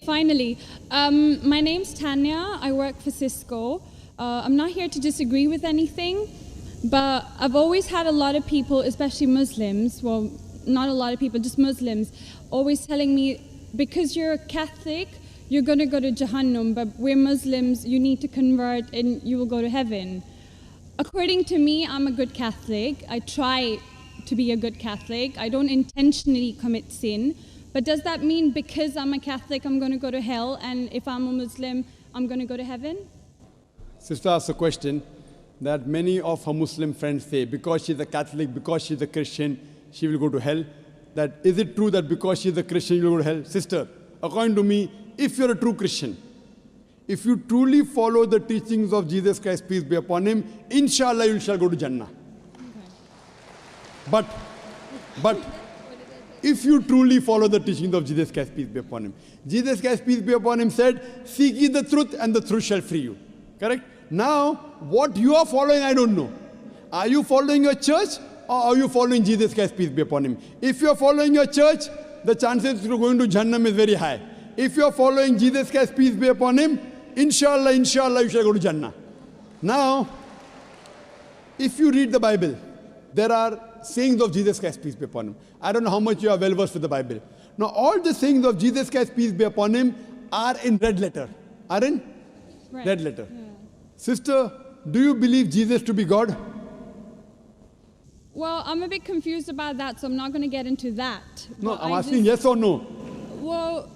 Finally, my name's Tanya. I work for Cisco. I'm not here to disagree with anything, but I've always had a lot of people, especially Muslims, well, not a lot of people, just Muslims, always telling me, because you're a Catholic, you're going to go to Jahannam, but we're Muslims, you need to convert and you will go to heaven. According to me, I'm a good Catholic. I try to be a good Catholic. I don't intentionally commit sin. But does that mean because I'm a Catholic, I'm going to go to hell, and if I'm a Muslim, I'm going to go to heaven? Sister asked a question that many of her Muslim friends say, because she's a Catholic, because she's a Christian, she will go to hell. That is it true that because she's a Christian, you will go to hell? Sister, according to me, if you're a true Christian, if you truly follow the teachings of Jesus Christ, peace be upon him, inshallah you shall go to Jannah. Okay. But if you truly follow the teachings of Jesus Christ, peace be upon him. Jesus Christ, peace be upon him, said, seek ye the truth and the truth shall free you. Correct? Now, what you are following, I don't know. Are you following your church or are you following Jesus Christ, peace be upon him? If you are following your church, the chances of going to Jannah is very high. If you are following Jesus Christ, peace be upon him, inshallah, you shall go to Jannah. Now, if you read the Bible, there are sayings of Jesus Christ, peace be upon him. I don't know how much you are well versed with the Bible. Now, all the sayings of Jesus Christ, peace be upon him, are in red letter. Are in red letter. Yeah. Sister, do you believe Jesus to be God? Well, I'm a bit confused about that, so I'm not going to get into that. No, I'm asking yes or no. Well,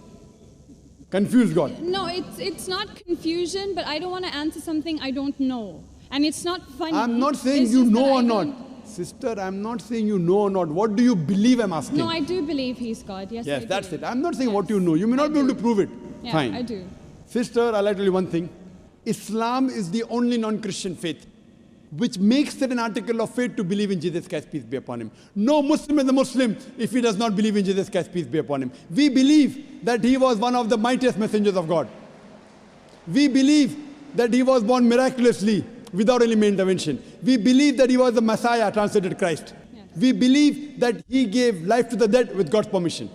confused God. No, it's not confusion, but I don't want to answer something I don't know. And it's not funny. I'm not saying you know or not. Sister, I'm not saying you know or not. What do you believe I'm asking? No, I do believe he's God. Yes, yes, that's it. I'm not saying what you know. You may not be able to prove it. Yeah, fine. I do. Sister, I'll tell you one thing. Islam is the only non-Christian faith which makes it an article of faith to believe in Jesus Christ, peace be upon him. No Muslim is a Muslim if he does not believe in Jesus Christ, peace be upon him. We believe that he was one of the mightiest messengers of God. We believe that he was born miraculously without any intervention. We believe that he was the Messiah, translated Christ. Yes. We believe that he gave life to the dead with God's permission.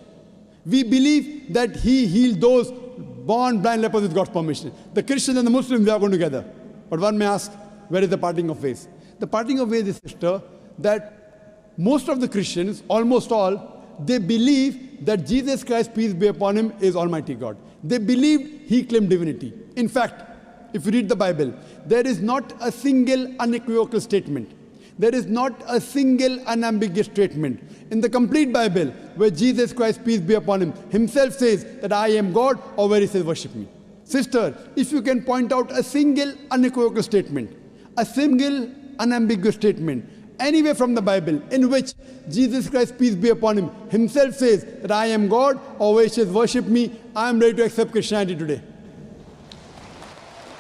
We believe that he healed those born blind lepers with God's permission. The Christians and the Muslims, they are going together. But one may ask, where is the parting of ways? The parting of ways is, sister, that most of the Christians, almost all, they believe that Jesus Christ, peace be upon him, is Almighty God. They believe he claimed divinity. In fact, if you read the Bible, there is not a single unequivocal statement. There is not a single unambiguous statement in the complete Bible where Jesus Christ, peace be upon him, himself says that I am God, or where he says worship me. Sister, if you can point out a single unequivocal statement, a single unambiguous statement, anywhere from the Bible in which Jesus Christ, peace be upon him, himself says that I am God, or where he says worship me, I am ready to accept Christianity today.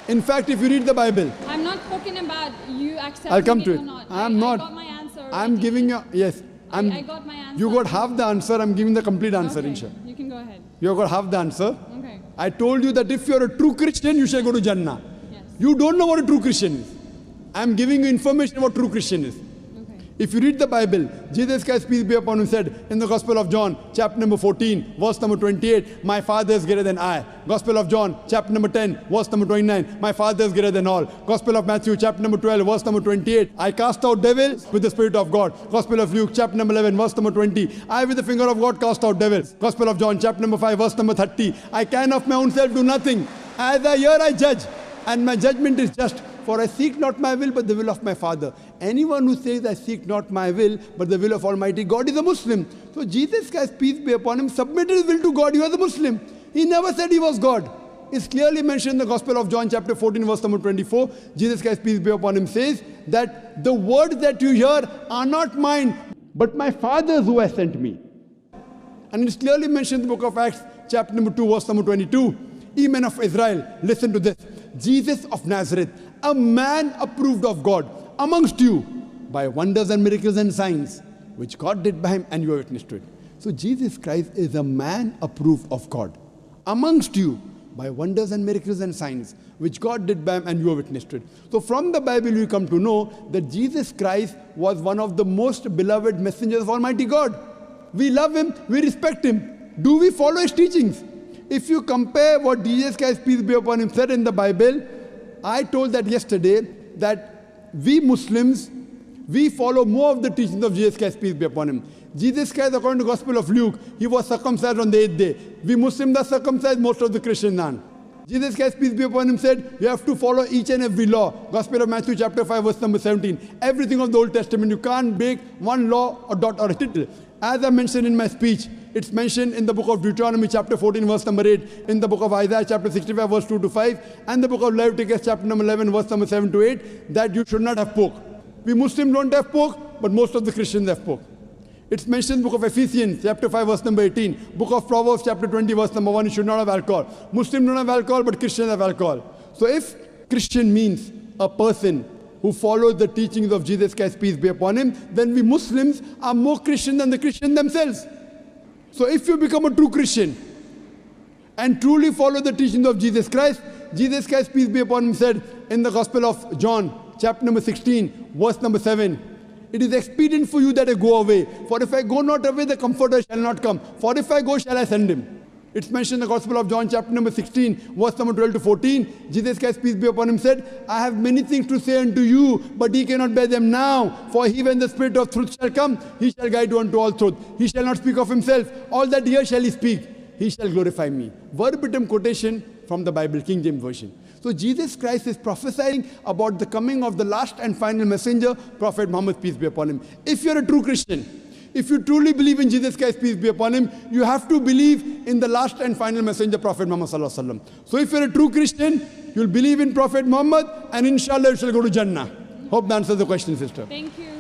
In fact, if you read the Bible, I'm not talking about you accepting I'll come to it it. or not. I'm not. I got my answer already. I'm giving you, yes. I got my answer. You got half the answer, I'm giving the complete answer, okay, inshallah. You can go ahead. You got half the answer. Okay. I told you that if you're a true Christian, you shall go to Jannah. Yes. You don't know what a true Christian is. I'm giving you information about true Christian is. If you read the Bible, Jesus Christ, peace be upon him, said in the Gospel of John, chapter number 14, verse number 28, my Father is greater than I. Gospel of John, chapter number 10, verse number 29, my Father is greater than all. Gospel of Matthew, chapter number 12, verse number 28, I cast out devils with the Spirit of God. Gospel of Luke, chapter number 11, verse number 20, I with the finger of God cast out devils. Gospel of John, chapter number 5, verse number 30, I can of my own self do nothing. As I hear, I judge, and my judgment is just. For I seek not my will, but the will of my Father. Anyone who says, I seek not my will, but the will of Almighty God is a Muslim. So Jesus Christ, peace be upon him, submitted his will to God. He was a Muslim. He never said he was God. It's clearly mentioned in the Gospel of John, chapter 14, verse number 24. Jesus Christ, peace be upon him, says that the words that you hear are not mine, but my Father's who has sent me. And it's clearly mentioned in the book of Acts, chapter number 2, verse number 22. Ye men of Israel, listen to this. Jesus of Nazareth, a man approved of God amongst you by wonders and miracles and signs, which God did by him, and you are witness to it. So Jesus Christ is a man approved of God amongst you by wonders and miracles and signs, which God did by him, and you are witness to it. So from the Bible you come to know that Jesus Christ was one of the most beloved messengers of Almighty God. We love him, we respect him. Do we follow his teachings? if you compare what Jesus Christ, peace be upon him, said in the Bible, I told that yesterday, that we Muslims, we follow more of the teachings of Jesus Christ, peace be upon him. Jesus Christ, according to the Gospel of Luke, he was circumcised on the 8th day. We Muslims are circumcised, most of the Christians aren't. Jesus Christ, peace be upon him, said, you have to follow each and every law. Gospel of Matthew chapter 5, verse number 17. Everything of the Old Testament, you can't break one law or dot or a tittle. As I mentioned in my speech, it's mentioned in the book of Deuteronomy chapter 14, verse number 8, in the book of Isaiah chapter 65, verse 2 to 5, and the book of Leviticus chapter number 11, verse number 7 to 8, that you should not have pork. We Muslims don't have pork, but most of the Christians have pork. It's mentioned in the book of Ephesians, chapter 5, verse number 18. Book of Proverbs, chapter 20, verse number 1, you should not have alcohol. Muslims don't have alcohol, but Christians have alcohol. So if Christian means a person who follows the teachings of Jesus Christ, peace be upon him, then we Muslims are more Christian than the Christians themselves. So if you become a true Christian and truly follow the teachings of Jesus Christ, peace be upon him, said in the Gospel of John, chapter number 16, verse number 7, it is expedient for you that I go away. For if I go not away, the Comforter shall not come. For if I go, shall I send him. It's mentioned in the Gospel of John, chapter number 16, verse number 12 to 14. Jesus Christ, peace be upon him, said, I have many things to say unto you, but ye cannot bear them now. For he, when the Spirit of truth shall come, he shall guide you unto all truth. He shall not speak of himself. All that here shall he speak. He shall glorify me. Verbatim quotation from the Bible, King James Version. So Jesus Christ is prophesying about the coming of the last and final messenger, Prophet Muhammad, peace be upon him. If you're a true Christian, if you truly believe in Jesus Christ, peace be upon him, you have to believe in the last and final messenger, Prophet Muhammad sallallahu alaihi wasallam. So if you're a true Christian, you'll believe in Prophet Muhammad, and inshallah you shall go to Jannah. Hope that answers the question, sister. Thank you.